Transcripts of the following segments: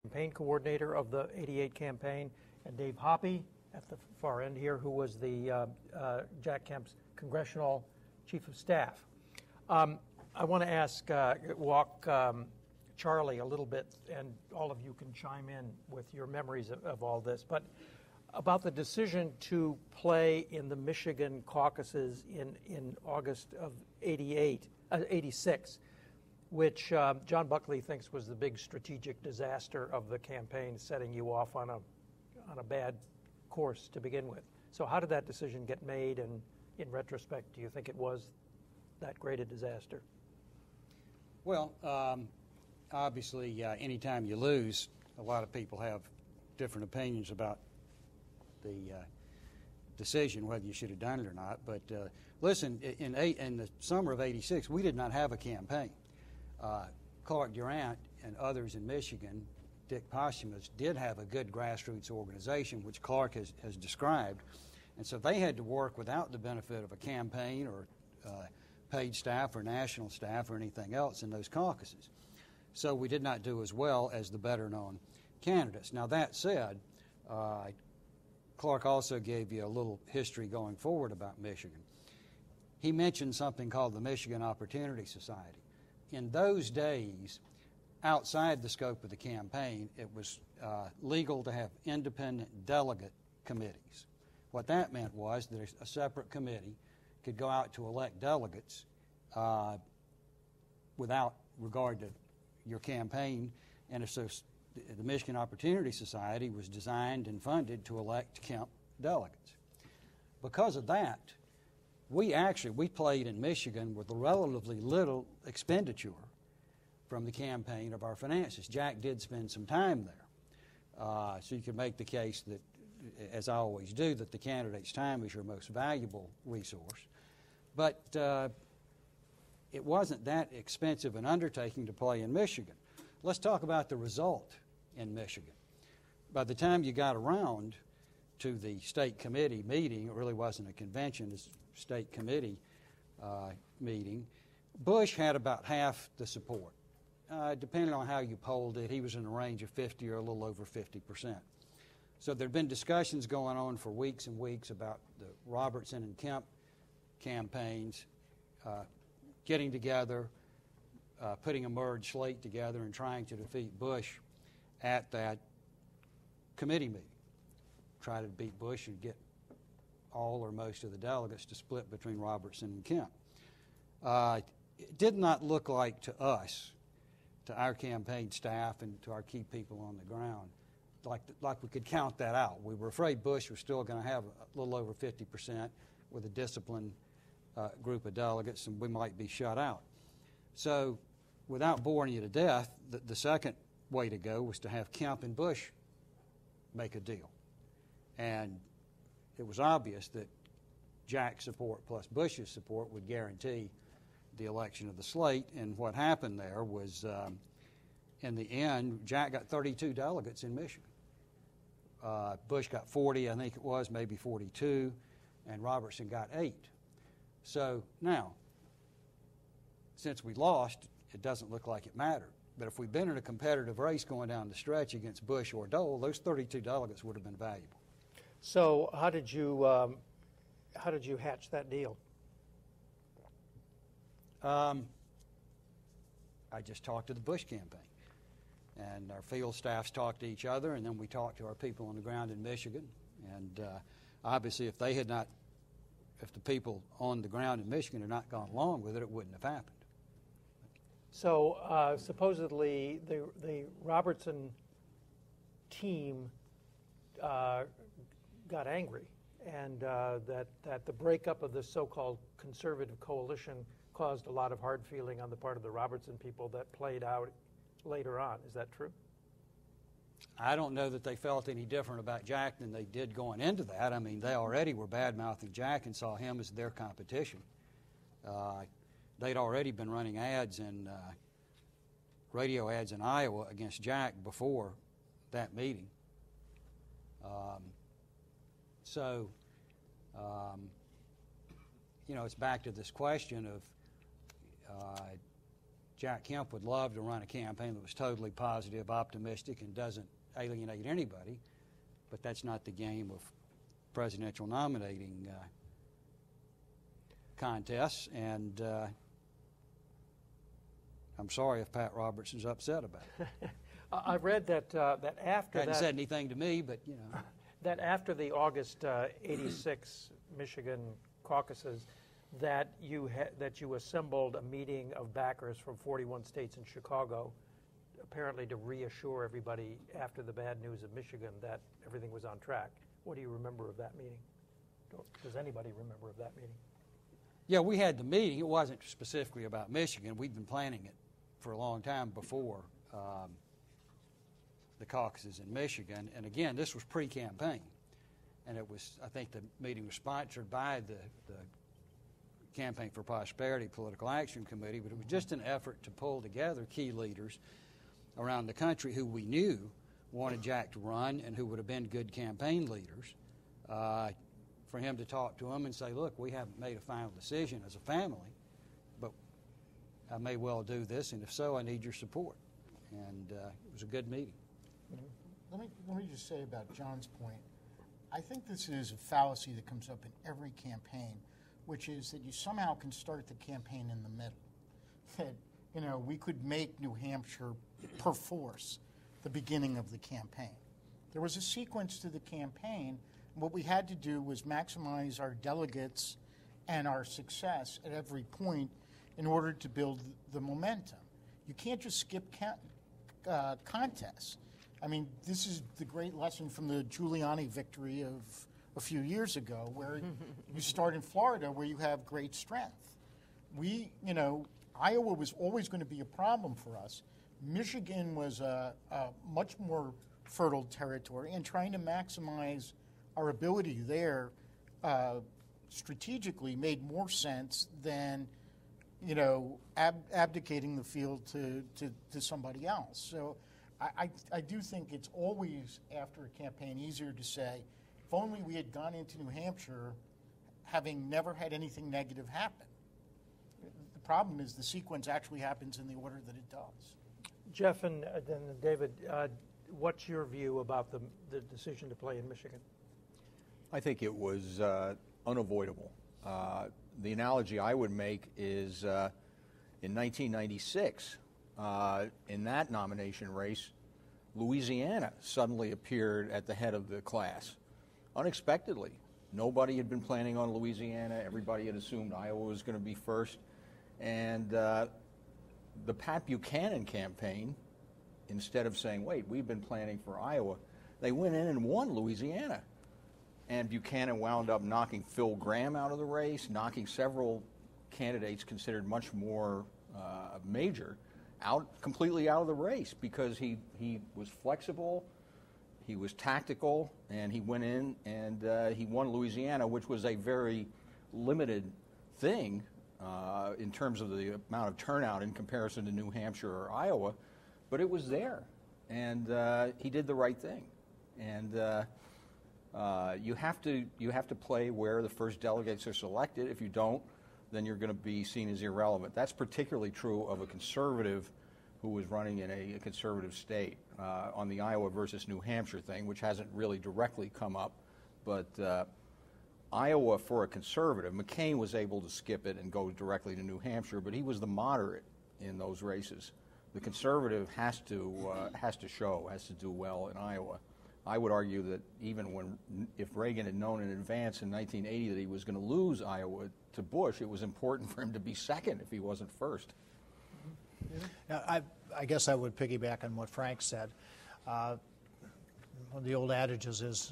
campaign coordinator of the '88 campaign, and Dave Hoppe at the far end here, who was the Jack Kemp's congressional chief of staff. I want to ask, walk Charlie a little bit, and all of you can chime in with your memories of all this, but about the decision to play in the Michigan caucuses in August of '86, which John Buckley thinks was the big strategic disaster of the campaign, setting you off on a bad course to begin with. So how did that decision get made, and in retrospect, do you think it was that great a disaster? Well, obviously, anytime you lose, a lot of people have different opinions about the decision, whether you should have done it or not. But listen, in the summer of '86, we did not have a campaign. Clark Durant and others in Michigan, Dick Posthumus, did have a good grassroots organization, which Clark has described. And so they had to work without the benefit of a campaign or paid staff or national staff or anything else in those caucuses. So we did not do as well as the better-known candidates. Now, that said, Clark also gave you a little history going forward about Michigan. He mentioned something called the Michigan Opportunity Society. In those days, outside the scope of the campaign, it was legal to have independent delegate committees. What that meant was that a separate committee could go out to elect delegates without regard to your campaign, and so the Michigan Opportunity Society was designed and funded to elect Kemp delegates. Because of that, we played in Michigan with relatively little expenditure from the campaign of our finances. Jack did spend some time there. So you can make the case that, as I always do, that the candidate's time is your most valuable resource. But it wasn't that expensive an undertaking to play in Michigan. Let's talk about the result in Michigan. By the time you got around to the state committee meeting, it really wasn't a convention, it's a state committee meeting, Bush had about half the support. Depending on how you polled it, he was in a range of 50 or a little over 50%. So there had been discussions going on for weeks and weeks about the Robertson and Kemp campaigns getting together, putting a merged slate together and trying to defeat Bush at that committee meeting. Try to beat Bush and get all or most of the delegates to split between Robertson and Kemp. It did not look like to us, to our campaign staff and to our key people on the ground, like we could count that out. We were afraid Bush was still going to have a little over 50% with a disciplined group of delegates, and we might be shut out. So without boring you to death, the second way to go was to have Kemp and Bush make a deal. And it was obvious that Jack's support plus Bush's support would guarantee the election of the slate. And what happened there was, in the end, Jack got 32 delegates in Michigan. Bush got 40, I think it was, maybe 42, and Robertson got 8. So now, since we lost, it doesn't look like it mattered. But if we'd been in a competitive race going down the stretch against Bush or Dole, those 32 delegates would have been valuable. So how did you hatch that deal? I just talked to the Bush campaign, and our field staffs talked to each other, and then we talked to our people on the ground in Michigan. And obviously, if the people on the ground in Michigan had not gone along with it, it wouldn't have happened. So supposedly the Robertson team got angry, and that the breakup of the so-called conservative coalition caused a lot of hard feeling on the part of the Robertson people that played out later on. Is that true? I don't know that they felt any different about Jack than they did going into that. I mean, they already were bad-mouthing Jack and saw him as their competition. They'd already been running ads and radio ads in Iowa against Jack before that meeting. It's back to this question of Jack Kemp would love to run a campaign that was totally positive, optimistic, and doesn't alienate anybody, but that's not the game of presidential nominating contests, and I'm sorry if Pat Robertson's upset about it. I read that after Hadn't that, said anything to me, but you know. that after the August '86 Michigan caucuses, that you assembled a meeting of backers from 41 states in Chicago, apparently to reassure everybody after the bad news of Michigan that everything was on track. What do you remember of that meeting? Does anybody remember of that meeting? Yeah, we had the meeting. It wasn't specifically about Michigan. We'd been planning it for a long time before the caucuses in Michigan. And again, this was pre-campaign. And it was, I think the meeting was sponsored by the Campaign for Prosperity Political Action Committee, but it was just an effort to pull together key leaders around the country who we knew wanted Jack to run and who would have been good campaign leaders, for him to talk to them and say, look, we haven't made a final decision as a family, but I may well do this, and if so, I need your support. And it was a good meeting. Let me just say about John's point, I think this is a fallacy that comes up in every campaign, which is that you somehow can start the campaign in the middle. That, you know, we could make New Hampshire perforce the beginning of the campaign. There was a sequence to the campaign. What we had to do was maximize our delegates and our success at every point in order to build the momentum. You can't just skip contests. I mean, this is the great lesson from the Giuliani victory of a few years ago, where you start in Florida where you have great strength. Iowa was always going to be a problem for us. Michigan was a much more fertile territory, and trying to maximize our ability there strategically made more sense than, abdicating the field to somebody else. So I do think it's always, after a campaign, easier to say, if only we had gone into New Hampshire having never had anything negative happen. The problem is the sequence actually happens in the order that it does. Jeff and then David, what's your view about the decision to play in Michigan? I think it was unavoidable. The analogy I would make is in 1996, in that nomination race, Louisiana suddenly appeared at the head of the class, unexpectedly. Nobody had been planning on Louisiana. Everybody had assumed Iowa was going to be first. And the Pat Buchanan campaign, instead of saying, wait, we've been planning for Iowa, they went in and won Louisiana. And Buchanan wound up knocking Phil Gramm out of the race, knocking several candidates considered much more major completely out of the race, because he was flexible, he was tactical, and he went in and he won Louisiana, which was a very limited thing in terms of the amount of turnout in comparison to New Hampshire or Iowa, but it was there, and he did the right thing. And you have to play where the first delegates are selected. If you don't, then you're going to be seen as irrelevant. That's particularly true of a conservative who was running in a conservative state on the Iowa versus New Hampshire thing, which hasn't really directly come up. But Iowa, for a conservative, McCain was able to skip it and go directly to New Hampshire, but he was the moderate in those races. The conservative has to do well in Iowa. I would argue that if Reagan had known in advance in 1980 that he was going to lose Iowa to Bush, it was important for him to be second if he wasn't first. Now, I guess I would piggyback on what Frank said. One of the old adages is,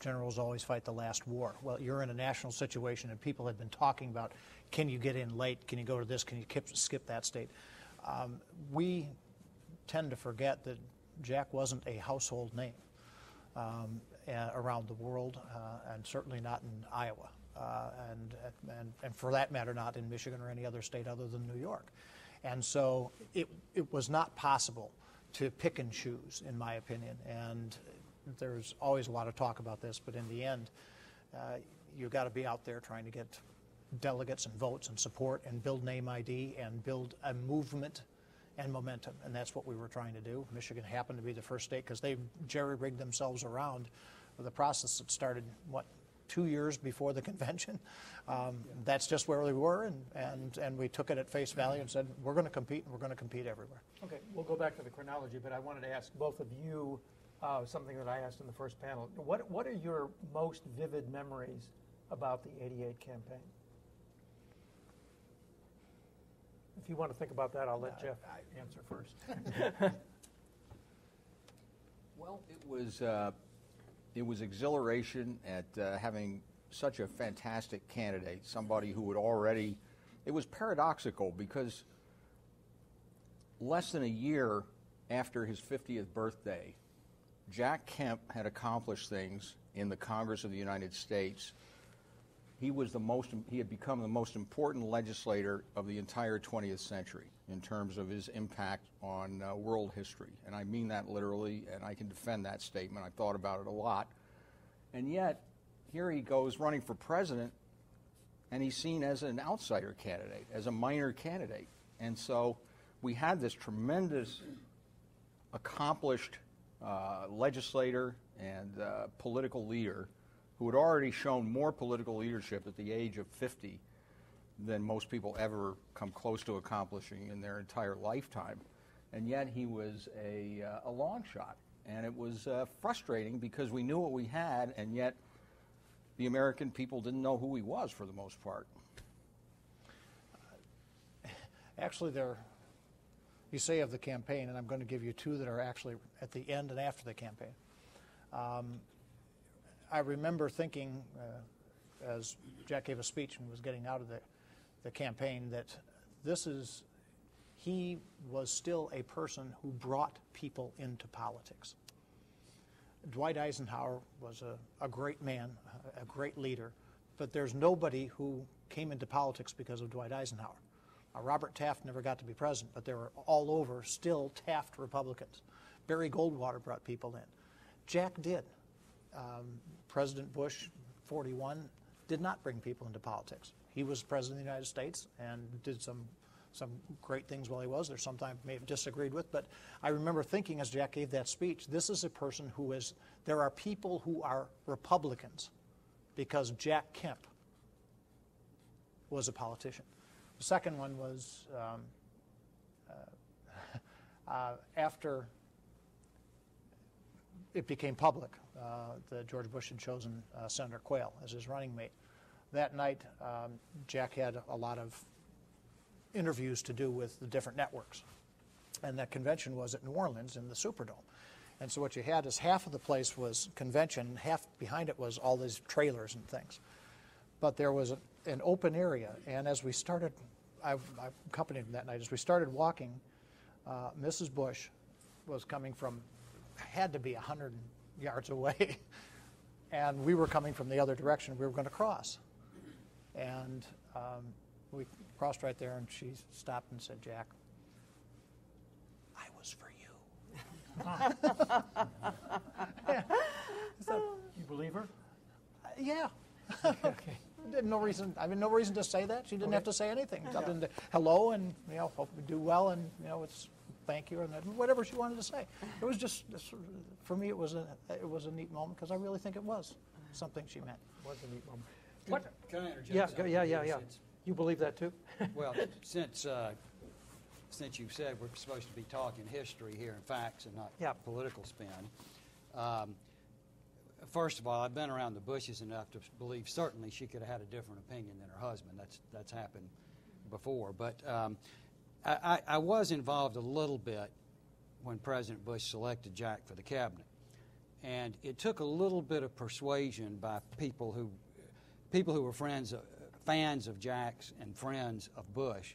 generals always fight the last war. Well, you're in a national situation, and people had been talking about, can you get in late? Can you go to this? Can you skip that state? We tend to forget that Jack wasn't a household name around the world, and certainly not in Iowa, and for that matter, not in Michigan or any other state other than New York. And so it was not possible to pick and choose, in my opinion. And there's always a lot of talk about this, but in the end, you've got to be out there trying to get delegates and votes and support and build name ID and build a movement and momentum, and that's what we were trying to do. Michigan happened to be the first state because they jerry-rigged themselves around the process that started, 2 years before the convention. That's just where we were, and we took it at face value and said, we're going to compete, and we're going to compete everywhere. Okay, we'll go back to the chronology, but I wanted to ask both of you something that I asked in the first panel. What are your most vivid memories about the '88 campaign? If you want to think about that, I'll let Jeff answer first. Well, it was exhilaration at having such a fantastic candidate, somebody who would already. It was paradoxical because less than a year after his 50th birthday, Jack Kemp had accomplished things in the Congress of the United States. He had become the most important legislator of the entire 20th century in terms of his impact on world history. And I mean that literally, and I can defend that statement. I've thought about it a lot. And yet, here he goes running for president, and he's seen as an outsider candidate, as a minor candidate. And so we had this tremendous, accomplished legislator and political leader who had already shown more political leadership at the age of 50 than most people ever come close to accomplishing in their entire lifetime. And yet he was a long shot. And it was frustrating because we knew what we had, and yet the American people didn't know who he was for the most part. Actually, you say of the campaign, and I'm going to give you two that are actually at the end and after the campaign. I remember thinking, as Jack gave a speech and was getting out of the campaign, that he was still a person who brought people into politics. Dwight Eisenhower was a great man, a great leader, but there's nobody who came into politics because of Dwight Eisenhower. Robert Taft never got to be president, but there were all over still Taft Republicans. Barry Goldwater brought people in. Jack did. President Bush, 41, did not bring people into politics. He was president of the United States and did some great things while he was there. Sometimes may have disagreed with, but I remember thinking as Jack gave that speech, this is a person there are people who are Republicans because Jack Kemp was a politician. The second one was after it became public that George Bush had chosen Senator Quayle as his running mate. That night, Jack had a lot of interviews to do with the different networks. And that convention was at New Orleans in the Superdome. And so what you had is half of the place was convention, half behind it was all these trailers and things. But there was an open area, and as we started, I accompanied him that night, as we started walking, Mrs. Bush was coming from, had to be 100 yards away, and we were coming from the other direction. We were going to cross. And we crossed right there, and she stopped and said, Jack, I was for you. You believe her? Yeah. Okay. No reason to say that. She didn't have to say anything. Other than hello and hope we do well and it's thank you and whatever she wanted to say. It was just for me. It was a neat moment because I really think it was something she meant. It was a neat moment. Can I interject? Yeah. You believe that too? Well, since you've said we're supposed to be talking history here and facts and not political spin. First of all, I've been around the Bushes enough to believe certainly she could have had a different opinion than her husband. That's happened before. But I was involved a little bit when President Bush selected Jack for the cabinet. And it took a little bit of persuasion by people who were fans of Jack's and friends of Bush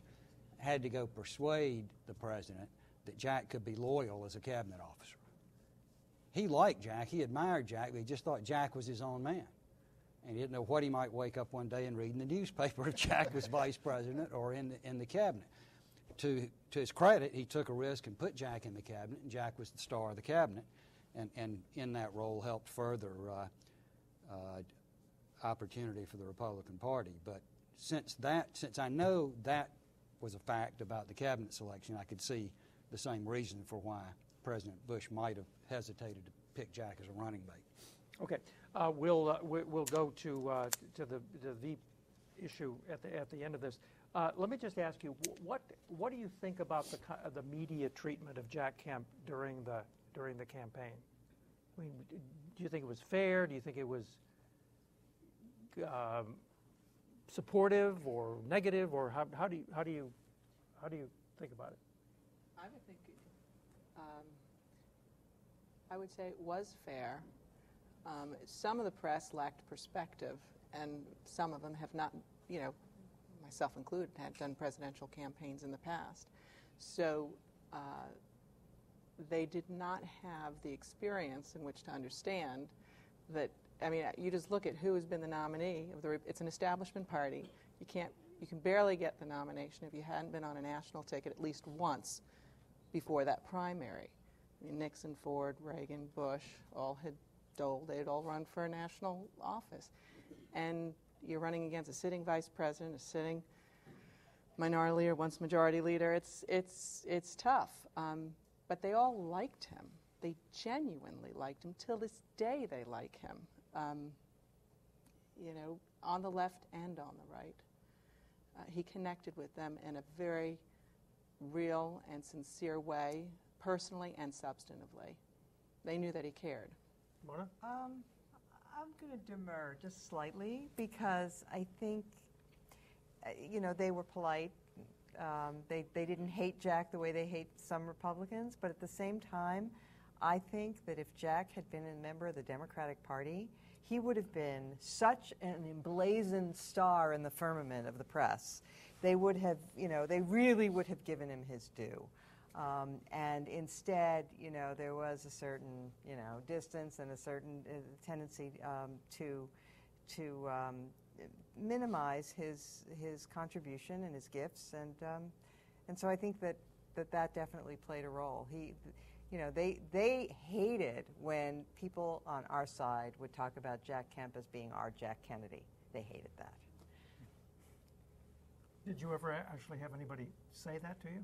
had to go persuade the president that Jack could be loyal as a cabinet officer. He liked Jack, he admired Jack, but he just thought Jack was his own man. And he didn't know what he might wake up one day and read in the newspaper if Jack was vice president or in the cabinet. To his credit, he took a risk and put Jack in the cabinet, and Jack was the star of the cabinet, and in that role helped further opportunity for the Republican Party. But since I know that was a fact about the cabinet selection, I could see the same reason for why President Bush might have hesitated to pick Jack as a running mate. Okay, we'll go to the veep issue at the end of this. Let me just ask you, what do you think about the media treatment of Jack Kemp during the campaign? I mean, do you think it was fair? Do you think it was supportive or negative, or how do you think about it? I would say it was fair. Some of the press lacked perspective, and some of them have not, myself included, had done presidential campaigns in the past. So they did not have the experience in which to understand that. I mean, you just look at who has been the nominee of it's an establishment party. You can barely get the nomination if you hadn't been on a national ticket at least once before that primary. I mean, Nixon, Ford, Reagan, Bush all had they had all run for a national office. And you're running against a sitting vice president, a sitting minority leader, once majority leader. It's tough. But they all liked him. They genuinely liked him. Till this day, they like him. On the left and on the right. He connected with them in a very real and sincere way, personally and substantively. They knew that he cared. Mona? I'm going to demur just slightly because I think, they were polite. They didn't hate Jack the way they hate some Republicans, but at the same time, I think that if Jack had been a member of the Democratic Party, he would have been such an emblazoned star in the firmament of the press. They would have, they really would have given him his due. And instead, there was a certain, distance and a certain tendency to minimize his contribution and his gifts, and so I think that definitely played a role. They hated when people on our side would talk about Jack Kemp as being our Jack Kennedy. They hated that. Did you ever actually have anybody say that to you?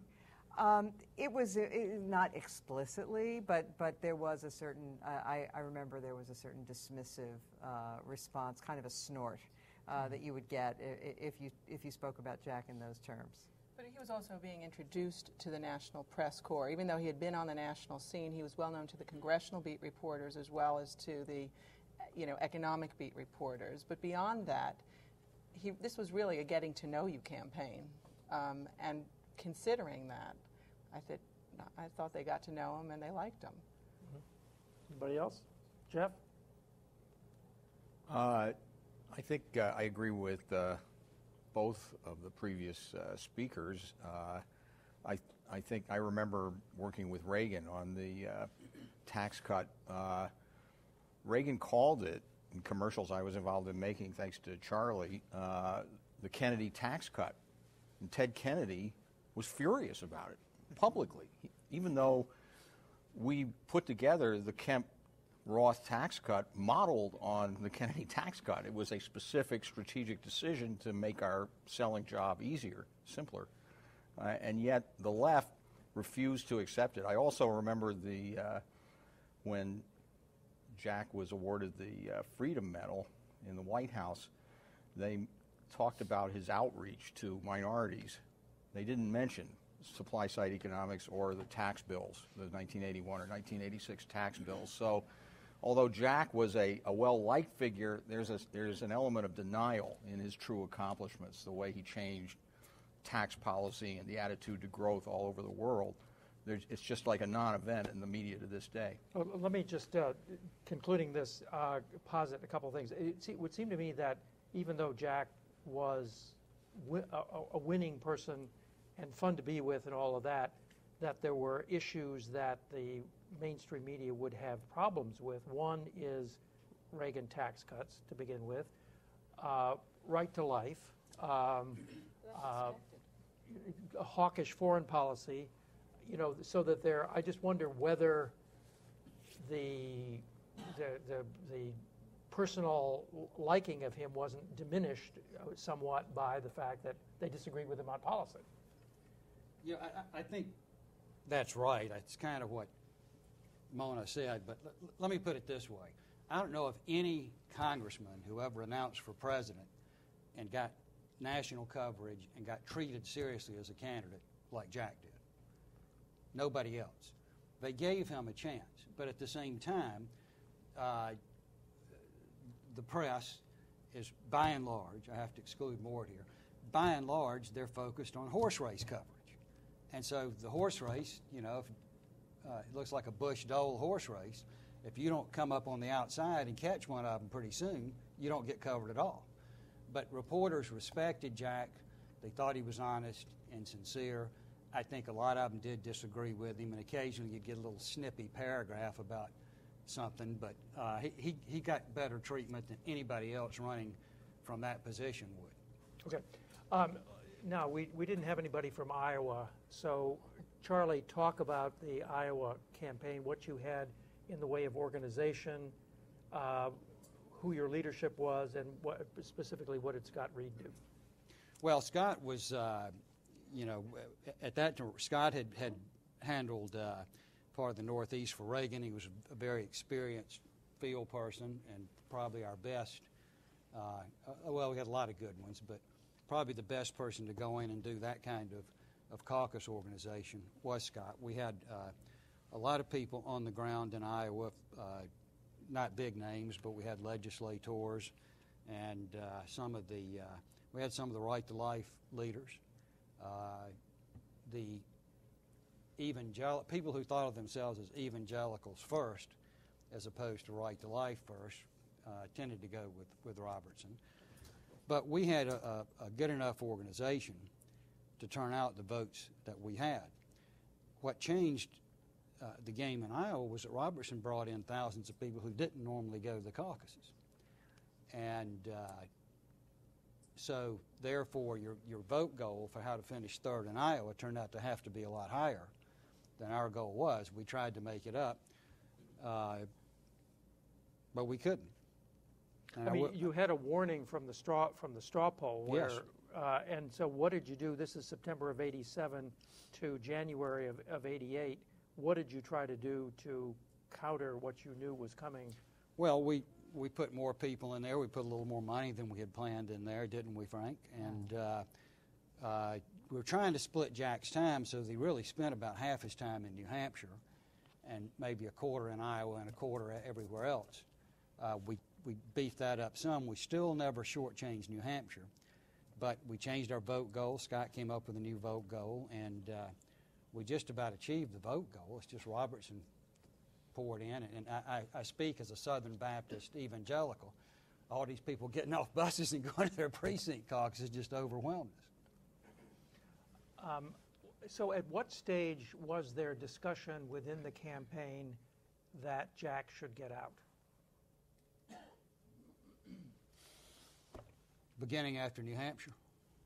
It was not explicitly, but there was a certain. I remember there was a certain dismissive response, kind of a snort that you would get if you spoke about Jack in those terms. But he was also being introduced to the national press corps. Even though he had been on the national scene, he was well known to the congressional beat reporters as well as to the, economic beat reporters. But beyond that, this was really a getting to know you campaign. And considering that, I thought they got to know him and they liked him. Anybody else? Jeff? I think I agree with both of the previous speakers. I think I remember working with Reagan on the tax cut. Reagan called it, in commercials I was involved in making, thanks to Charlie, the Kennedy tax cut. And Ted Kennedy was furious about it publicly, even though we put together the Kemp-Roth tax cut modeled on the Kennedy tax cut. It was a specific strategic decision to make our selling job easier, simpler. And yet the left refused to accept it. I also remember when Jack was awarded the Freedom Medal in the White House, they talked about his outreach to minorities. They didn't mention supply-side economics or the tax bills, the 1981 or 1986 tax bills. So although Jack was a well-liked figure, there's an element of denial in his true accomplishments, the way he changed tax policy and the attitude to growth all over the world. It's just like a non-event in the media to this day. Well, let me just, concluding this, posit a couple of things. It would seem to me that even though Jack was a winning person and fun to be with and all of that, that there were issues that the mainstream media would have problems with. One is Reagan tax cuts, to begin with, right to life, a hawkish foreign policy, so that I just wonder whether the personal liking of him wasn't diminished somewhat by the fact that they disagreed with him on policy. Yeah, I think that's right. It's kind of what Mona said, but let me put it this way. I don't know of any congressman who ever announced for president and got national coverage and got treated seriously as a candidate like Jack did. Nobody else. They gave him a chance, but at the same time, the press is, by and large, I have to exclude Mort here, by and large, they're focused on horse race coverage. And so the horse race, if it looks like a Bush-Dole horse race, if you don't come up on the outside and catch one of them pretty soon, you don't get covered at all. But reporters respected Jack. They thought he was honest and sincere. I think a lot of them did disagree with him, and occasionally you'd get a little snippy paragraph about something, but he got better treatment than anybody else running from that position would. Okay. Now, we didn't have anybody from Iowa, so Charlie, talk about the Iowa campaign, what you had in the way of organization, who your leadership was, and specifically what did Scott Reed do? Well, Scott was, at that time, Scott had handled part of the Northeast for Reagan. He was a very experienced field person and probably our best. Well, we had a lot of good ones, but probably the best person to go in and do that kind of caucus organization was Scott. We had a lot of people on the ground in Iowa, not big names, but we had legislators and we had some of the Right to Life leaders. The people who thought of themselves as evangelicals first, as opposed to Right to Life first, tended to go with Robertson. But we had a good enough organization to turn out the votes that we had. What changed the game in Iowa was that Robertson brought in thousands of people who didn't normally go to the caucuses. And so, therefore, your vote goal for how to finish third in Iowa turned out to have to be a lot higher than our goal was. We tried to make it up, but we couldn't. And I mean, you had a warning from the straw poll. Where, yes. And so what did you do? This is September of '87 to January of '88. What did you try to do to counter what you knew was coming? Well, we put more people in there. We put a little more money than we had planned in there, didn't we, Frank? And we were trying to split Jack's time so that he really spent about half his time in New Hampshire and maybe a quarter in Iowa and a quarter everywhere else. We beefed that up some. We still never shortchanged New Hampshire, but we changed our vote goal. Scott came up with a new vote goal, and we just about achieved the vote goal. It's just Robertson poured in, and I speak as a Southern Baptist evangelical. All these people getting off buses and going to their precinct caucuses just overwhelmed us. So at what stage was there discussion within the campaign that Jack should get out? Beginning after New Hampshire.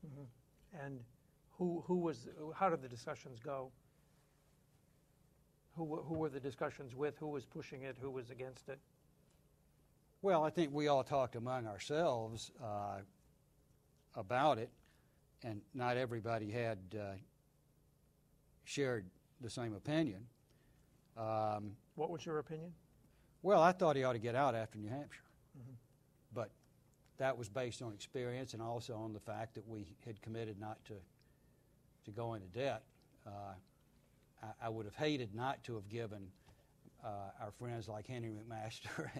Mm-hmm. And how did the discussions go? Who were the discussions with? Who was pushing it? Who was against it? Well, I think we all talked among ourselves about it, and not everybody had shared the same opinion. What was your opinion? Well, I thought he ought to get out after New Hampshire. Mm-hmm. But that was based on experience and also on the fact that we had committed not to go into debt. I would have hated not to have given our friends like Henry McMaster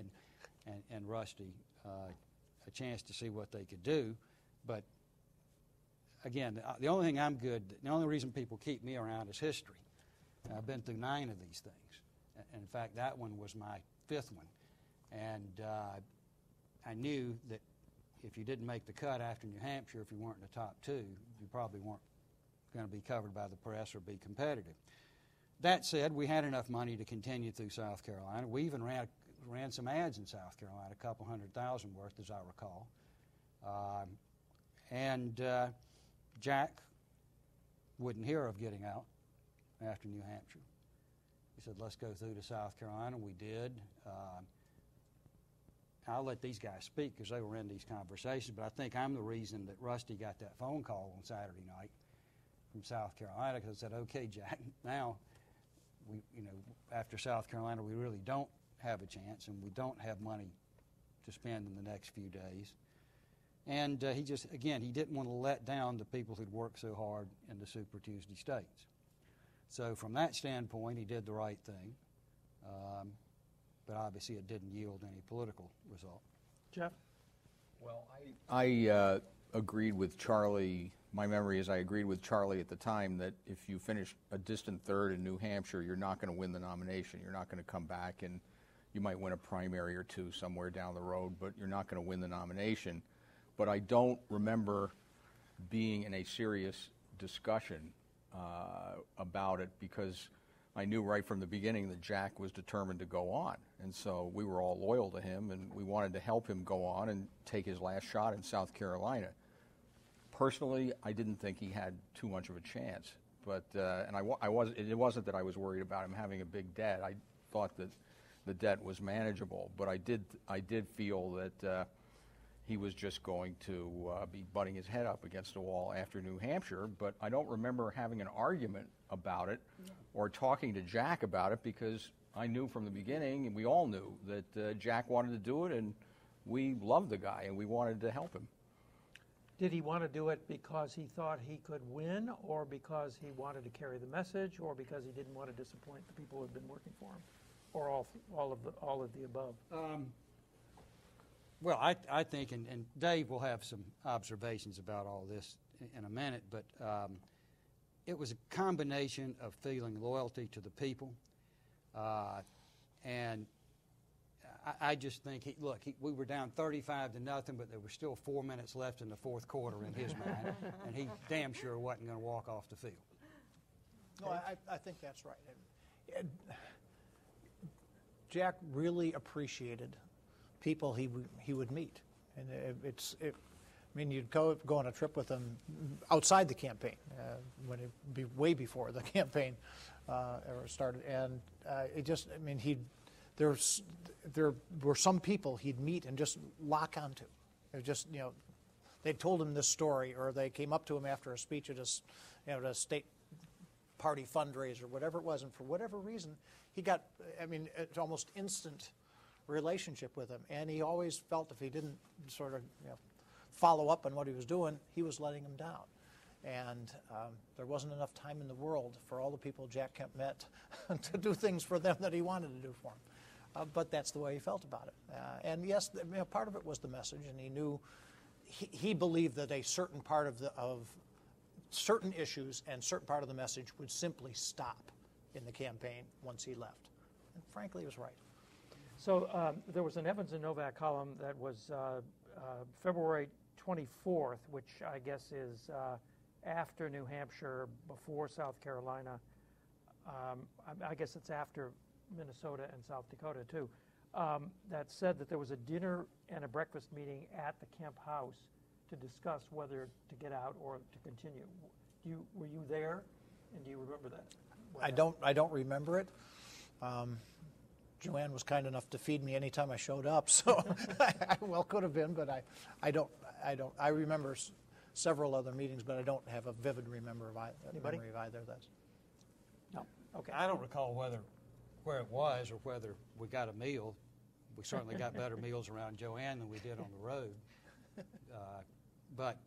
and Rusty a chance to see what they could do. But again, the only reason people keep me around is history. I've been through 9 of these things. And in fact, that one was my 5th one. And I knew that if you didn't make the cut after New Hampshire, if you weren't in the top 2, you probably weren't going to be covered by the press or be competitive. That said, we had enough money to continue through South Carolina. We even ran some ads in South Carolina, $200,000 worth, as I recall. And Jack wouldn't hear of getting out after New Hampshire. He said, let's go through to South Carolina. We did. I'll let these guys speak because they were in these conversations, but I think I'm the reason that Rusty got that phone call on Saturday night from South Carolina, because I said, okay, Jack, now, after South Carolina, we really don't have a chance, and we don't have money to spend in the next few days. And he didn't want to let down the people who'd worked so hard in the Super Tuesday states. So from that standpoint, he did the right thing. But obviously it didn't yield any political result. Jeff? Well, I agreed with Charlie. My memory is I agreed with Charlie at the time that if you finish a distant third in New Hampshire, you're not going to win the nomination. You're not going to come back, and you might win a primary or two somewhere down the road, but you're not going to win the nomination. But I don't remember being in a serious discussion about it, because I knew right from the beginning that Jack was determined to go on. And so we were all loyal to him, and we wanted to help him go on and take his last shot in South Carolina. Personally, I didn't think he had too much of a chance. But it wasn't that I was worried about him having a big debt. I thought that the debt was manageable. But I did feel that he was just going to be butting his head up against the wall after New Hampshire. But I don't remember having an argument about it or talking to Jack about it, because I knew from the beginning, and we all knew, that Jack wanted to do it, and we loved the guy, and we wanted to help him. Did he want to do it because he thought he could win, or because he wanted to carry the message, or because he didn't want to disappoint the people who had been working for him, or all of the above? Well, I think, and Dave will have some observations about all this in a minute, but it was a combination of feeling loyalty to the people, and I just think, we were down 35-0, but there was still 4 minutes left in the fourth quarter in his mind, and he damn sure wasn't going to walk off the field. No, I think that's right. Jack really appreciated people he would meet, and you'd go on a trip with him outside the campaign when it'd be way before the campaign ever started, and there were some people he'd meet and just lock onto. It just they told him this story, or they came up to him after a speech at a state party fundraiser, whatever it was, and for whatever reason he got it's almost instant relationship with him, and he always felt if he didn't sort of follow up on what he was doing, he was letting him down. And there wasn't enough time in the world for all the people Jack Kemp met to do things for them that he wanted to do for them. But that's the way he felt about it. And yes, part of it was the message, and he knew he believed that a certain part of certain issues and certain part of the message would simply stop in the campaign once he left. And frankly, he was right. So there was an Evans and Novak column that was February 24th, which I guess is after New Hampshire, before South Carolina. I guess it's after Minnesota and South Dakota, too, that said that there was a dinner and a breakfast meeting at the Kemp house to discuss whether to get out or to continue. Were you there, and do you remember that? I don't remember it. Joanne was kind enough to feed me anytime I showed up, so I well could have been, but I don't. I remember several other meetings, but I don't have a vivid memory of either of those. No. Okay. I don't recall where it was or whether we got a meal. We certainly got better meals around Joanne than we did on the road. But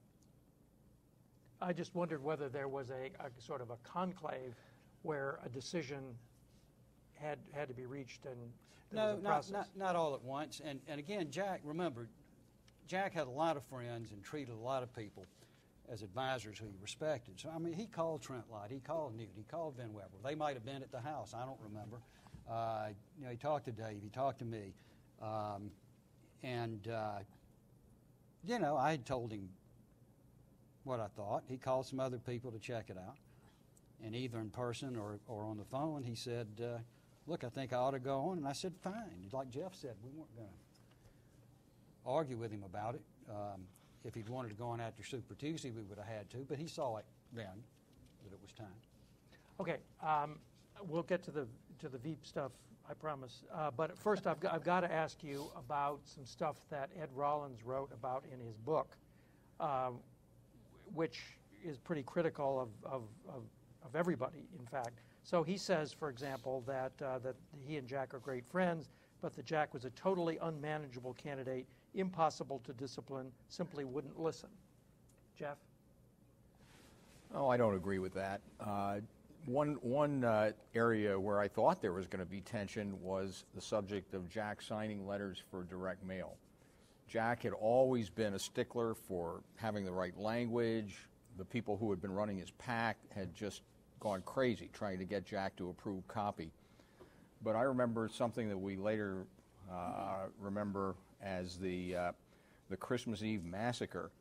I just wondered whether there was a sort of a conclave where a decision had to be reached, and there was a process. Not all at once. And again, Jack had a lot of friends and treated a lot of people as advisors who he respected. So, he called Trent Lott, he called Newt, he called Ben Weber. They might have been at the house, I don't remember. He talked to Dave, he talked to me. I had told him what I thought. He called some other people to check it out. And either in person or on the phone, he said, look, I think I ought to go on. And I said, fine. Like Jeff said, we weren't going to argue with him about it. If he'd wanted to go on after Super Tuesday, we would have had to. But he saw it then, that it was time. Okay. We'll get to the Veep stuff I promise. But first, I've got to ask you about some stuff that Ed Rollins wrote about in his book, which is pretty critical of everybody, in fact. So he says, for example, that he and Jack are great friends, but that Jack was a totally unmanageable candidate, impossible to discipline, simply wouldn't listen. Jeff? Oh, I don't agree with that. One area where I thought there was going to be tension was the subject of Jack signing letters for direct mail. Jack had always been a stickler for having the right language. The people who had been running his PAC had just gone crazy trying to get Jack to approve copy. But I remember something that we later remember as the Christmas Eve massacre,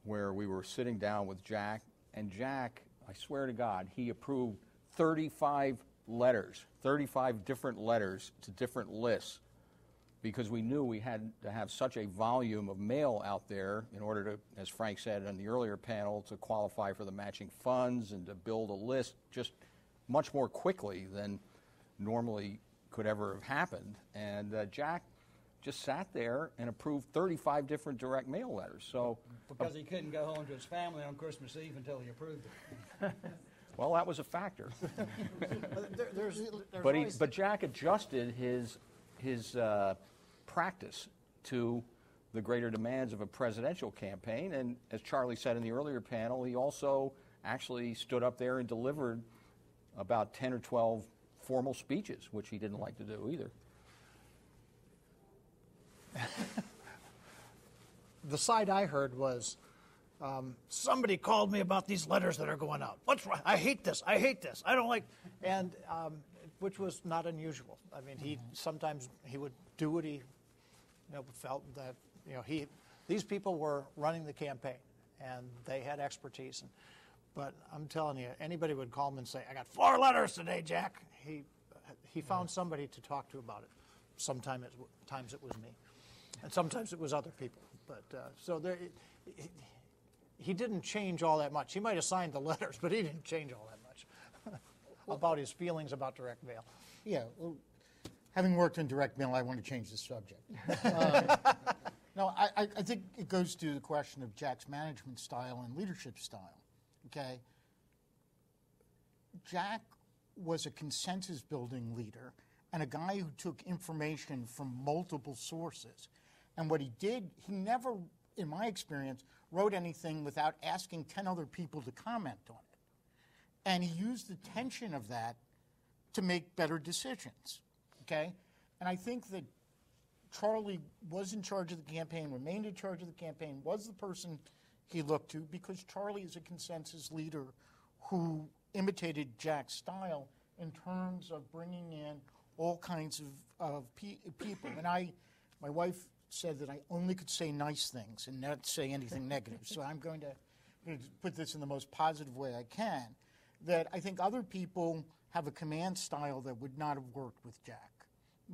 where we were sitting down with Jack, and Jack, I swear to God, he approved 35 letters, 35 different letters to different lists, because we knew we had to have such a volume of mail out there in order to, as Frank said on the earlier panel, to qualify for the matching funds and to build a list just much more quickly than normally could ever have happened. And Jack just sat there and approved 35 different direct mail letters. So Because he couldn't go home to his family on Christmas Eve until he approved it. well, that was a factor. But Jack adjusted his practice to the greater demands of a presidential campaign. And as Charlie said in the earlier panel, he also actually stood up there and delivered about 10 or 12 formal speeches, which he didn't like to do either. The side I heard was, somebody called me about these letters that are going out. What's wrong? I hate this. I hate this. I don't like, and which was not unusual. I mean, sometimes he would do what he felt that these people were running the campaign and they had expertise. But I'm telling you, anybody would call him and say, "I got 4 letters today, Jack." He found somebody to talk to about it. Sometimes it was me, and sometimes it was other people. But so there, he didn't change all that much. He might have signed the letters, but he didn't change all that much about his feelings about direct mail. Yeah, well, having worked in direct mail, I want to change the subject. No, I think it goes to the question of Jack's management style and leadership style. Okay, Jack was a consensus-building leader and a guy who took information from multiple sources. And what he did, he never, in my experience, wrote anything without asking 10 other people to comment on it. And he used the tension of that to make better decisions, okay? And I think that Charlie was in charge of the campaign, remained in charge of the campaign, was the person he looked to, because Charlie is a consensus leader who imitated Jack's style in terms of bringing in all kinds of people. And my wife said that I only could say nice things and not say anything negative. So I'm going to put this in the most positive way I can, that I think other people have a command style that would not have worked with Jack.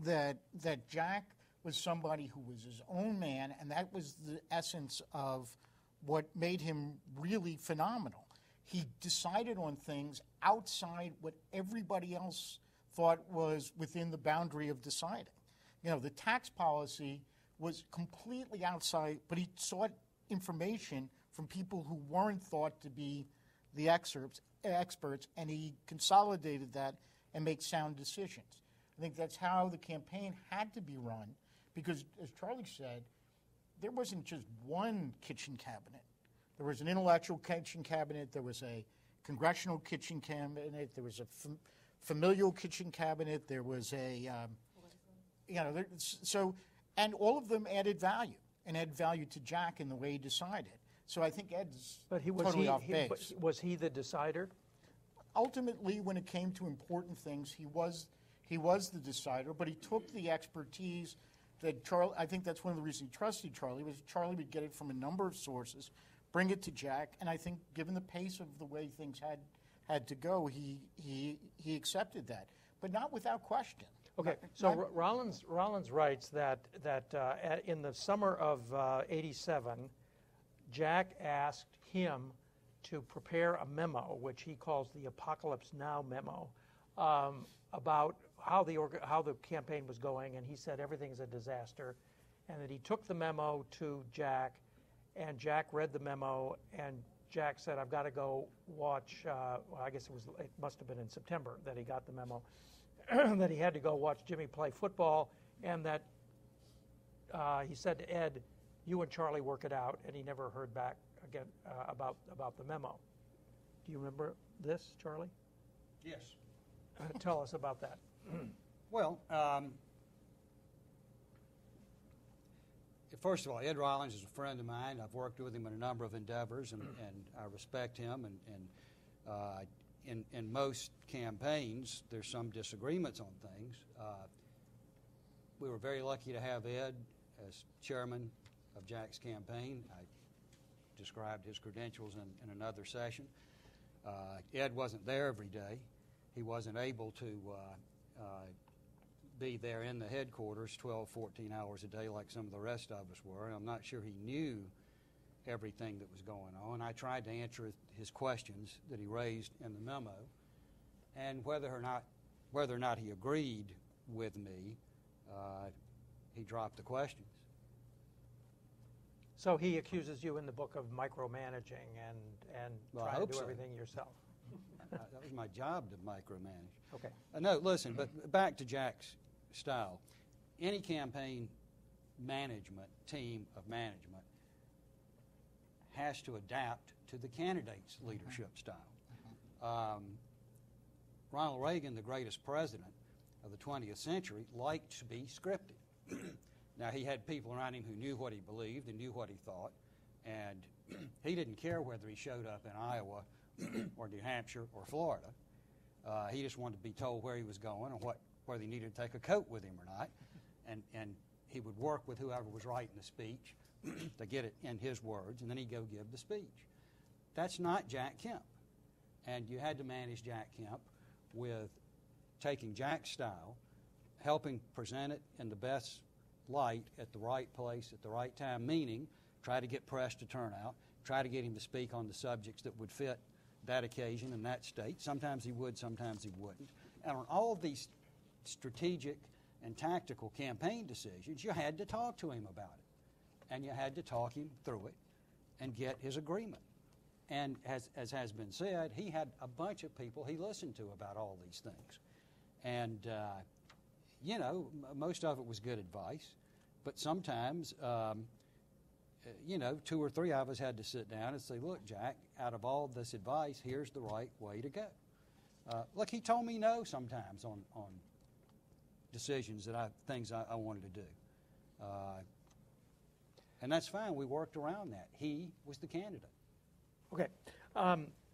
That Jack was somebody who was his own man, and that was the essence of what made him really phenomenal. He decided on things outside what everybody else thought was within the boundary of deciding. The tax policy was completely outside, but he sought information from people who weren't thought to be the experts, and he consolidated that and made sound decisions. I think that's how the campaign had to be run, because, as Charlie said, there wasn't just one kitchen cabinet. There was an intellectual kitchen cabinet, there was a congressional kitchen cabinet, there was a familial kitchen cabinet, there was a, and all of them added value to Jack in the way he decided. So I think Ed's totally off base. Was he the decider? Ultimately, when it came to important things, he was the decider, but he took the expertise that Charlie, I think that's one of the reasons he trusted Charlie, was Charlie would get it from a number of sources, bring it to Jack, and I think given the pace of the way things had to go, he accepted that, but not without question. Okay, so Rollins writes that in the summer of '87, Jack asked him to prepare a memo, which he calls the Apocalypse Now memo, about how the campaign was going, and he said everything's a disaster, and that he took the memo to Jack, and Jack read the memo, and Jack said, "I've got to go watch." Well, I guess it must have been in September that he got the memo that he had to go watch Jimmy play football, and that he said to Ed, "You and Charlie work it out," and he never heard back again about the memo. Do you remember this, Charlie? Yes. Tell us about that. Well, first of all, Ed Rollins is a friend of mine. I've worked with him in a number of endeavors, and I respect him. And in most campaigns, there's some disagreements on things. We were very lucky to have Ed as chairman of Jack's campaign. I described his credentials in another session. Ed wasn't there every day. He wasn't able to be there in the headquarters 12, 14 hours a day like some of the rest of us were. I'm not sure he knew everything that was going on. I tried to answer his questions that he raised in the memo, and whether or not he agreed with me, he dropped the questions. So he accuses you in the book of micromanaging and Well, I trying to hope do so. everything yourself. That was my job to micromanage. Okay. No, listen, but back to Jack's style. Any campaign management, team of management, has to adapt to the candidate's leadership style. Ronald Reagan, the greatest president of the 20th century, liked to be scripted. Now, he had people around him who knew what he believed and knew what he thought, and he didn't care whether he showed up in Iowa or New Hampshire or Florida. He just wanted to be told where he was going and whether he needed to take a coat with him or not, and he would work with whoever was writing the speech to get it in his words, and then he'd go give the speech. That's not Jack Kemp, and you had to manage Jack Kemp with taking Jack's style, helping present it in the best light at the right place at the right time, meaning try to get press to turn out, try to get him to speak on the subjects that would fit that occasion and that state. Sometimes he would, sometimes he wouldn't. And on all of these strategic and tactical campaign decisions, you had to talk to him about it. And you had to talk him through it and get his agreement. And as has been said, he had a bunch of people he listened to about all these things. And, most of it was good advice. But sometimes, 2 or 3 of us had to sit down and say, look, Jack, out of all this advice, here's the right way to go. Look, he told me no sometimes on decisions things I wanted to do. And that's fine. We worked around that. He was the candidate. Okay.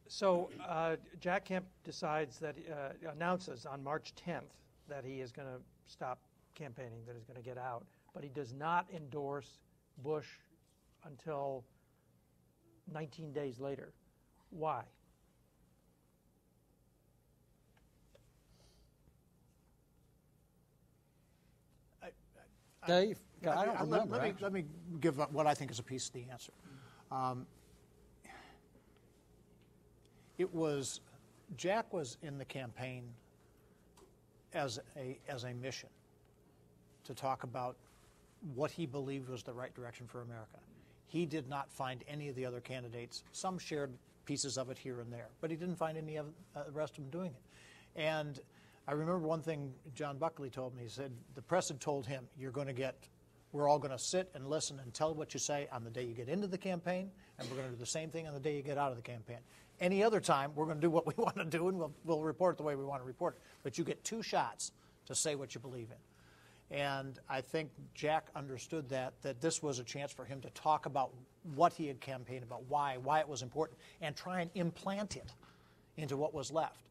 So Jack Kemp announces on March 10th that he is going to stop campaigning, that he's going to get out, but he does not endorse Bush until 19 days later. Why? Dave, I don't remember. Let me give what I think is a piece of the answer. Jack was in the campaign as a mission to talk about what he believed was the right direction for America. He did not find any of the other candidates. Some shared pieces of it here and there, but he didn't find any of the rest of them doing it. And I remember one thing John Buckley told me. He said the press had told him, we're all going to sit and listen and tell what you say on the day you get into the campaign, and we're going to do the same thing on the day you get out of the campaign. Any other time, we're going to do what we want to do, and we'll report the way we want to report it. But you get 2 shots to say what you believe in. And I think Jack understood that this was a chance for him to talk about what he had campaigned about, why it was important, and try and implant it into what was left.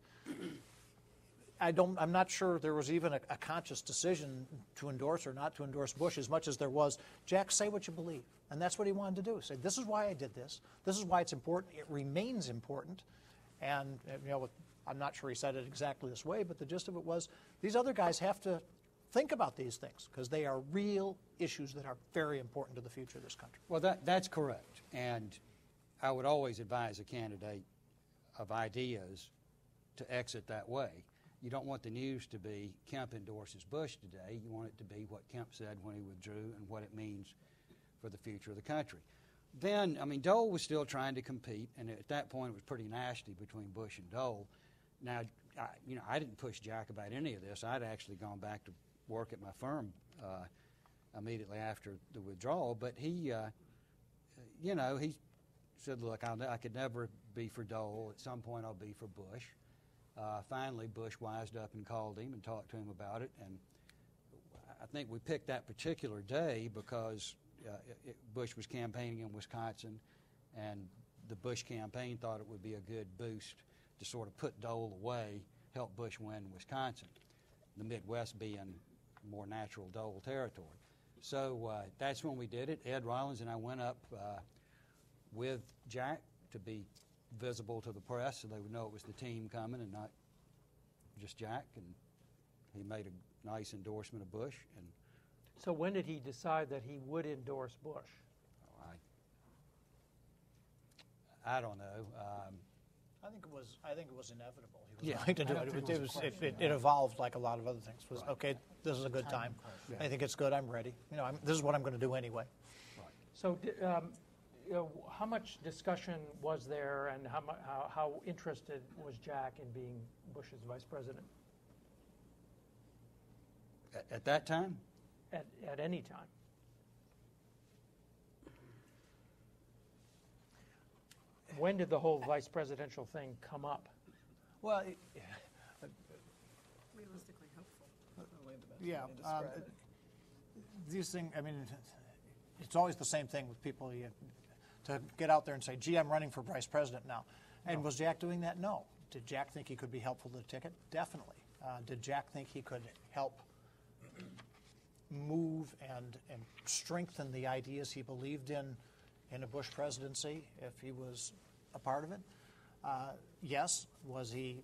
I'm not sure there was even a conscious decision to endorse or not to endorse Bush as much as there was, Jack, say what you believe. And that's what he wanted to do. Say, this is why I did this. This is why it's important. It remains important. And, I'm not sure he said it exactly this way, but the gist of it was these other guys have to think about these things because they are real issues that are very important to the future of this country. Well, that's correct. And I would always advise a candidate of ideas to exit that way. you don't want the news to be Kemp endorses Bush today. You want it to be what Kemp said when he withdrew and what it means for the future of the country. Then, I mean, Dole was still trying to compete, and at that point it was pretty nasty between Bush and Dole. Now, I didn't push Jack about any of this. I'd actually gone back to work at my firm immediately after the withdrawal, but he said, look, I could never be for Dole. At some point I'll be for Bush. Finally, Bush wised up and called him and talked to him about it, and I think we picked that particular day because Bush was campaigning in Wisconsin, and the Bush campaign thought it would be a good boost to sort of put Dole away, help Bush win Wisconsin, the Midwest being more natural Dole territory. So that's when we did it. Ed Rollins and I went up with Jack to be visible to the press so they would know it was the team coming and not just Jack, and he made a nice endorsement of Bush. And So when did he decide that he would endorse Bush? I don't know. I think it was inevitable. He was Yeah. going to do I don't think it was a question, it evolved like a lot of other things. It was, Right. okay, this is a good time. Timing question. I think it's good. I'm ready. This is what I'm going to do anyway. So how much discussion was there, and how interested was Jack in being Bush's vice president At that time? at any time? When did the whole vice presidential thing come up? Well, Realistically hopeful. yeah. These things, I mean, it's always the same thing with people. To get out there and say, gee, I'm running for vice president now. And was Jack doing that? No. Did Jack think he could be helpful to the ticket? Definitely. Did Jack think he could help move and strengthen the ideas he believed in a Bush presidency if he was a part of it? Yes. Was he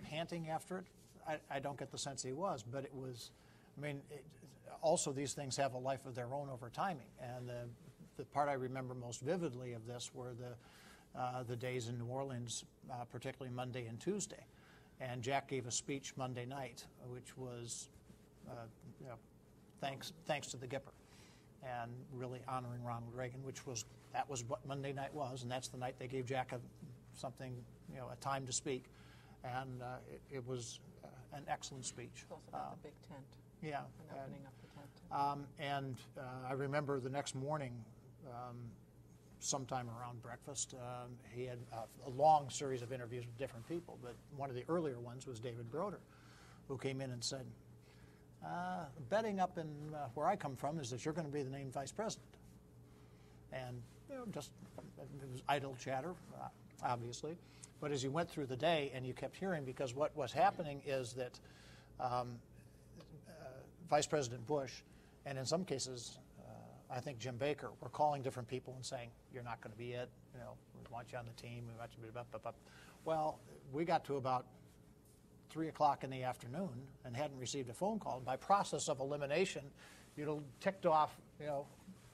panting after it? I don't get the sense he was, but it was, also these things have a life of their own over timing. And the part I remember most vividly of this were the days in New Orleans, particularly Monday and Tuesday. And Jack gave a speech Monday night, which was, thanks to the Gipper, and really honoring Ronald Reagan, that was what Monday night was, and that's the night they gave Jack a time to speak, and it was an excellent speech. It's also about the big tent. Yeah. And opening up the tent. I remember the next morning, sometime around breakfast, he had a long series of interviews with different people, but one of the earlier ones was David Broder, who came in and said, betting up in where I come from is that you're going to be the named vice president. And just it was idle chatter, obviously. But as you went through the day and you kept hearing, because what was happening is that Vice President Bush, and in some cases, I think Jim Baker, were calling different people and saying, you're not going to be it. We want you on the team. We want you to be up. Well, we got to about 3 o'clock in the afternoon and hadn't received a phone call. By process of elimination, ticked off,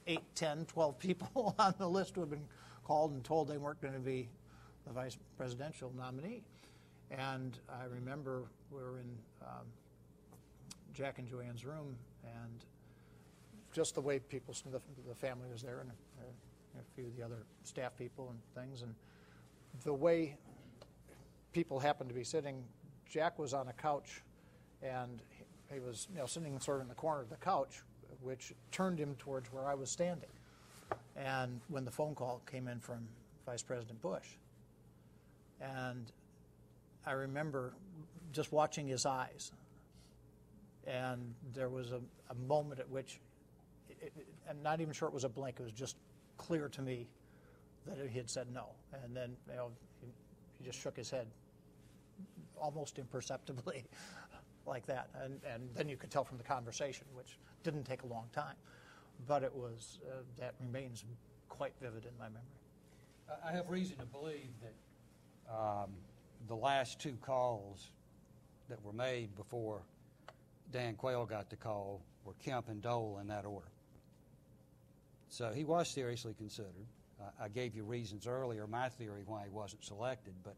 8, 10, 12 people on the list who had been called and told they weren't going to be the vice presidential nominee. And I remember we were in Jack and Joanne's room, and just the way people, the family was there, and a few of the other staff people and things, and the way people happened to be sitting. Jack was on a couch, and he was sitting sort of in the corner of the couch, which turned him towards where I was standing. And when the phone call came in from Vice President Bush, and I remember just watching his eyes, and there was a moment at which, I'm not even sure it was a blink, it was just clear to me that he had said no. And then he just shook his head almost imperceptibly like that. And then you could tell from the conversation, which didn't take a long time. But it was, that remains quite vivid in my memory. I have reason to believe that the last 2 calls that were made before Dan Quayle got the call were Kemp and Dole in that order. So he was seriously considered. I gave you reasons earlier, my theory why he wasn't selected, but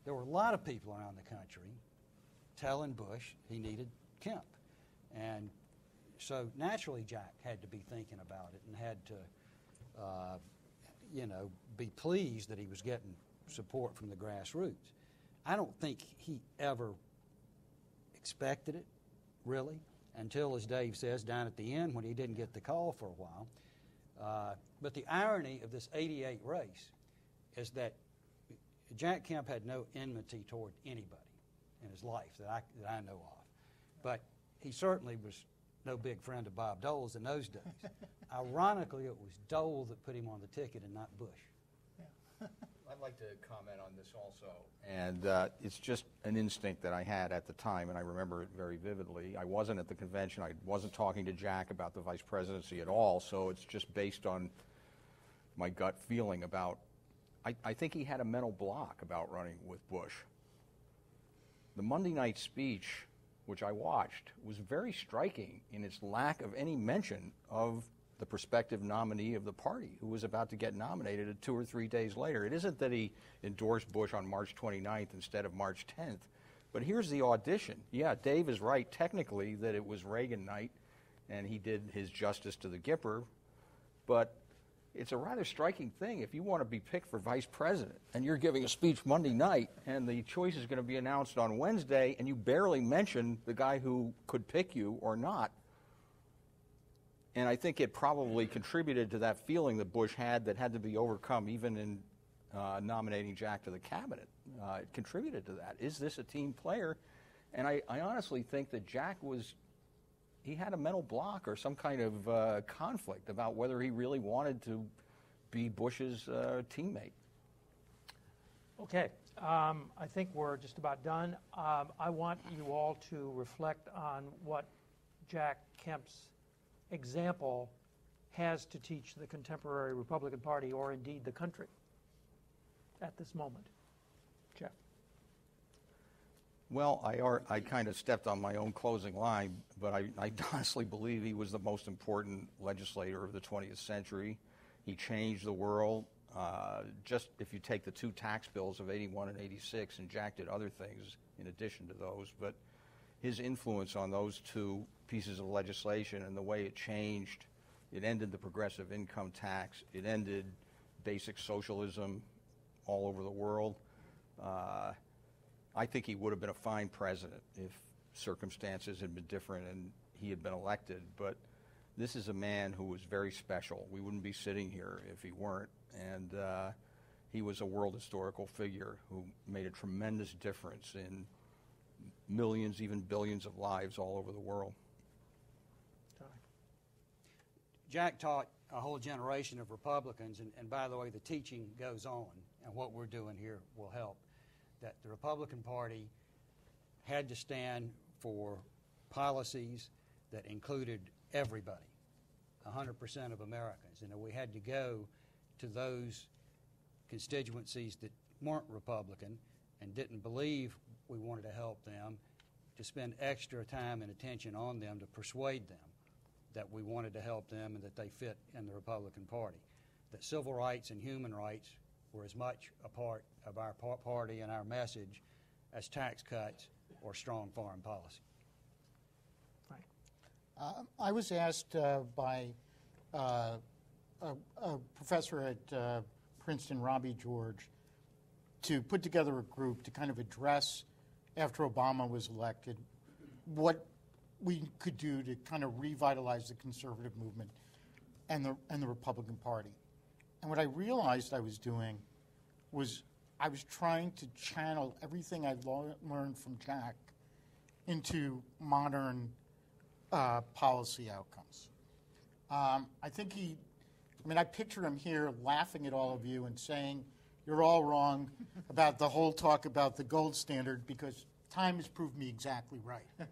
there were a lot of people around the country telling Bush he needed Kemp. And so naturally Jack had to be thinking about it and had to, be pleased that he was getting support from the grassroots. I don't think he ever expected it, really, until, as Dave says, down at the end when he didn't get the call for a while. But the irony of this '88 race is that Jack Kemp had no enmity toward anybody in his life that I know of. But he certainly was no big friend of Bob Dole's in those days. Ironically, it was Dole that put him on the ticket and not Bush. I'd like to comment on this also. And it's just an instinct that I had at the time, and I remember it very vividly. I wasn't at the convention. I wasn't talking to Jack about the vice presidency at all, so it's just based on my gut feeling about, I think he had a mental block about running with Bush. The Monday night speech, which I watched, was very striking in its lack of any mention of the prospective nominee of the party who was about to get nominated 2 or 3 days later. It isn't that he endorsed Bush on March 29th instead of March 10th, but here's the audition. Yeah, Dave is right technically that it was Reagan night and he did his justice to the Gipper, but it's a rather striking thing if you want to be picked for vice president and you're giving a speech Monday night and the choice is going to be announced on Wednesday and you barely mention the guy who could pick you or not. And I think it probably contributed to that feeling that Bush had that had to be overcome even in nominating Jack to the cabinet. It contributed to that. Is this a team player? And I honestly think that Jack he had a mental block or some kind of conflict about whether he really wanted to be Bush's teammate. Okay, I think we're just about done. I want you all to reflect on what Jack Kemp's example has to teach the contemporary Republican Party, or indeed the country, at this moment. Jeff. Well, I kind of stepped on my own closing line, but I honestly believe he was the most important legislator of the 20th century. He changed the world. Just if you take the 2 tax bills of '81 and '86, and Jack did other things in addition to those, but his influence on those 2 pieces of legislation and the way it changed, it ended the progressive income tax, it ended basic socialism all over the world. I think he would have been a fine president if circumstances had been different and he had been elected, but this is a man who was very special. We wouldn't be sitting here if he weren't, and he was a world historical figure who made a tremendous difference in millions, even billions of lives all over the world. Jack taught a whole generation of Republicans, and by the way, the teaching goes on, and what we're doing here will help, that the Republican Party had to stand for policies that included everybody, 100% of Americans, and that we had to go to those constituencies that weren't Republican and didn't believe we wanted to help them, to spend extra time and attention on them to persuade them that we wanted to help them and that they fit in the Republican Party. That civil rights and human rights were as much a part of our party and our message as tax cuts or strong foreign policy. I was asked by a professor at Princeton, Robbie George, to put together a group to kind of address, after Obama was elected, what we could do to kind of revitalize the conservative movement and the Republican Party. And what I realized I was doing was I was trying to channel everything I'd learned from Jack into modern policy outcomes. I think I picture him here laughing at all of you and saying, you're all wrong about the whole talk about the gold standard, because time has proved me exactly right. The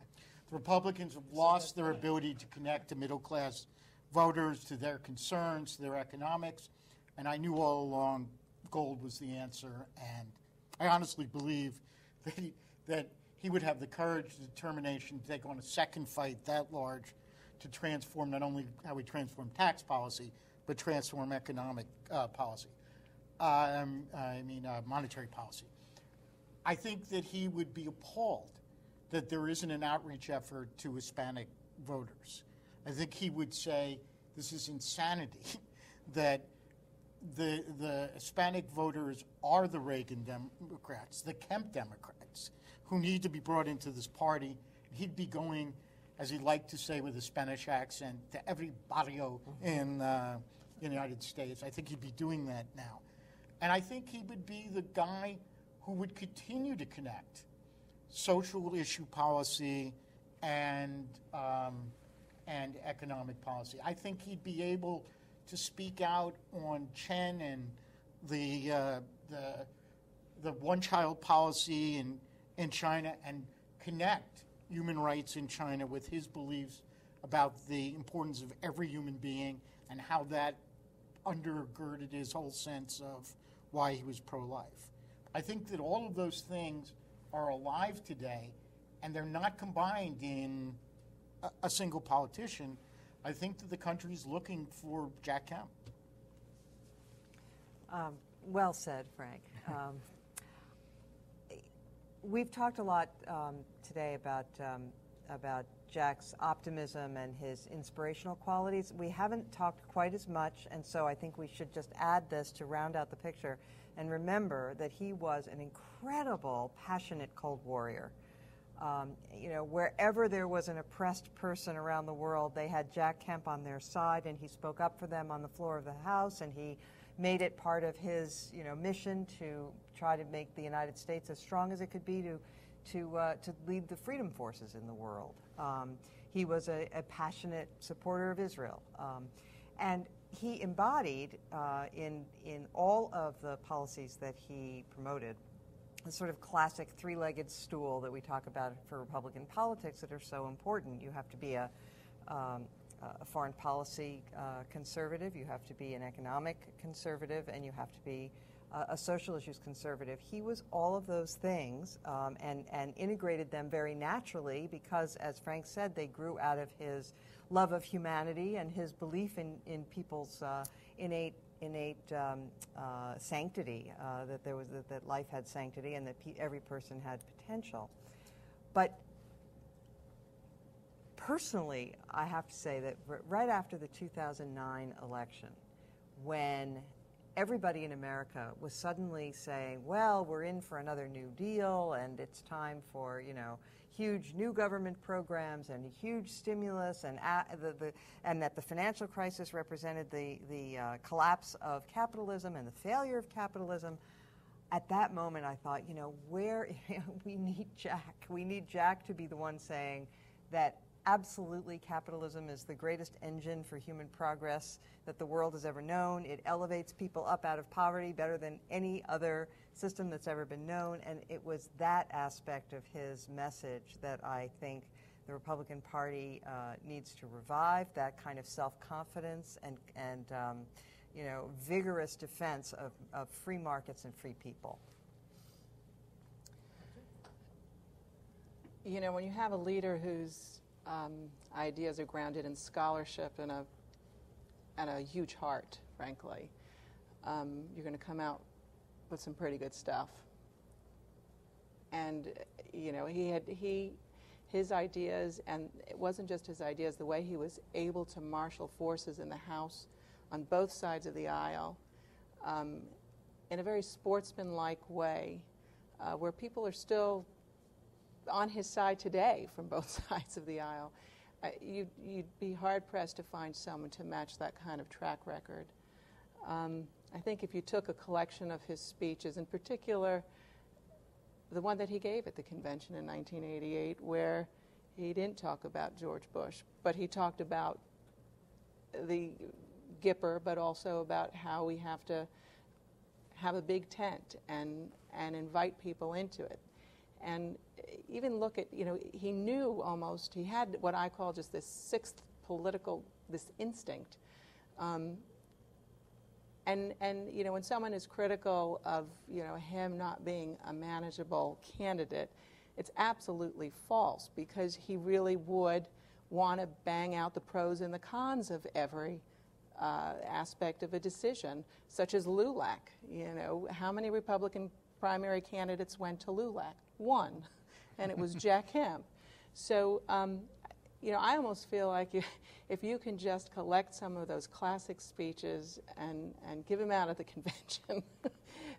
Republicans have lost their ability to connect to middle-class voters, to their concerns, to their economics, and I knew all along gold was the answer, and I honestly believe that he would have the courage, the determination to take on a second fight that large to transform not only how we transform tax policy, but transform economic policy. Monetary policy. I think that he would be appalled that there isn't an outreach effort to Hispanic voters. I think he would say this is insanity, that the Hispanic voters are the Reagan Democrats, the Kemp Democrats, who need to be brought into this party. He'd be going, as he liked to say with a Spanish accent, to every barrio in the United States. I think he'd be doing that now. And I think he would be the guy who would continue to connect social issue policy and economic policy. I think he'd be able to speak out on Chen and the one-child policy in China and connect human rights in China with his beliefs about the importance of every human being and how that undergirded his whole sense of why he was pro-life. I think that all of those things are alive today, and they're not combined in a single politician. I think that the country is looking for Jack Kemp. Well said, Frank. We've talked a lot today about Jack's optimism and his inspirational qualities. We haven't talked quite as much, and so I think we should just add this to round out the picture and remember that he was an incredible, passionate Cold Warrior. Wherever there was an oppressed person around the world, they had Jack Kemp on their side, and he spoke up for them on the floor of the House, and he made it part of his, mission to try to make the United States as strong as it could be to lead the freedom forces in the world. He was a passionate supporter of Israel, and he embodied in all of the policies that he promoted the sort of classic three-legged stool that we talk about for Republican politics that are so important. You have to be a foreign policy conservative, you have to be an economic conservative, and you have to be a social issues conservative. He was all of those things and integrated them very naturally because, as Frank said, they grew out of his love of humanity and his belief in people's innate sanctity, that life had sanctity and that every person had potential. But personally, I have to say that right after the 2009 election, when everybody in America was suddenly saying, well, we're in for another New Deal, and it's time for, huge new government programs and a huge stimulus, and that the financial crisis represented the collapse of capitalism and the failure of capitalism. At that moment, I thought, we need Jack. We need Jack to be the one saying that absolutely capitalism is the greatest engine for human progress that the world has ever known. It elevates people up out of poverty better than any other system that's ever been known, and it was that aspect of his message that I think the Republican Party needs to revive, that kind of self-confidence and vigorous defense of free markets and free people. When you have a leader whose ideas are grounded in scholarship and a huge heart, frankly, you're going to come out with some pretty good stuff. And his ideas, and it wasn't just his ideas, the way he was able to marshal forces in the House on both sides of the aisle in a very sportsmanlike way, where people are still on his side today from both sides of the aisle. You'd be hard-pressed to find someone to match that kind of track record. I think if you took a collection of his speeches, in particular the one that he gave at the convention in 1988, where he didn't talk about George Bush, but he talked about the Gipper, but also about how we have to have a big tent and invite people into it. And even look at, he knew almost, he had what I call just this sixth political, this instinct. And when someone is critical of, him not being a manageable candidate, it's absolutely false, because he really would want to bang out the pros and the cons of every aspect of a decision, such as LULAC. How many Republican primary candidates went to LULAC, one, and it was Jack Kemp. So, you know, I almost feel like if you can just collect some of those classic speeches and give them out at the convention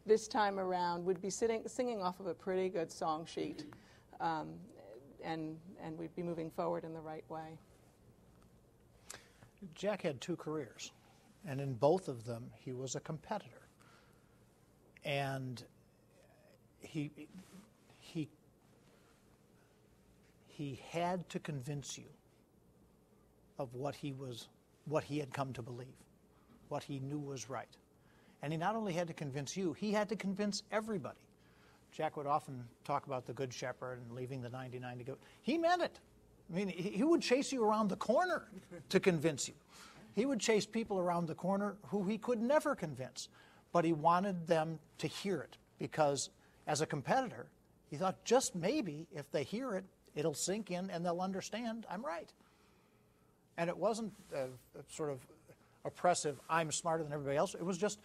this time around, we'd be singing off of a pretty good song sheet, and we'd be moving forward in the right way. Jack had 2 careers, and in both of them he was a competitor. And he had to convince you of what he had come to believe, what he knew was right. And he not only had to convince you, he had to convince everybody. Jack would often talk about the Good Shepherd and leaving the 99 to go. He meant it. I mean, he would chase you around the corner to convince you. He would chase people around the corner who he could never convince, but he wanted them to hear it because as a competitor, he thought just maybe if they hear it, it'll sink in and they'll understand I'm right. And it wasn't a sort of oppressive, I'm smarter than everybody else. It was just,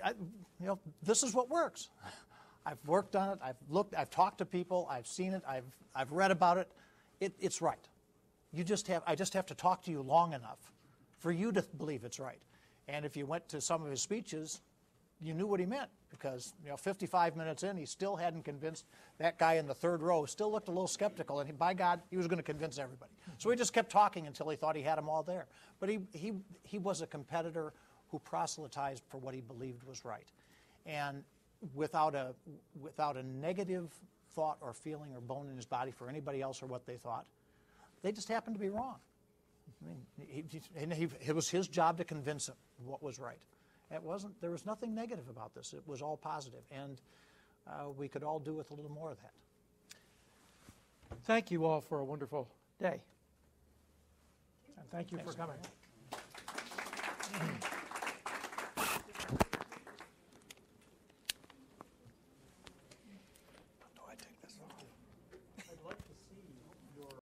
you know, this is what works. I've worked on it, I've looked, I've talked to people, I've seen it, I've read about it. It's right. I just have to talk to you long enough for you to believe it's right. And if you went to some of his speeches, you knew what he meant because, you know, 55 minutes in, he still hadn't convinced that guy in the 3rd row, still looked a little skeptical, and by God, he was going to convince everybody. So he just kept talking until he thought he had them all there. But he was a competitor who proselytized for what he believed was right. And without a negative thought or feeling or bone in his body for anybody else or what they thought, they just happened to be wrong. I mean, it was his job to convince them what was right. There was nothing negative about this. It was all positive, and we could all do with a little more of that. Thank you all for a wonderful day. And thank you for coming.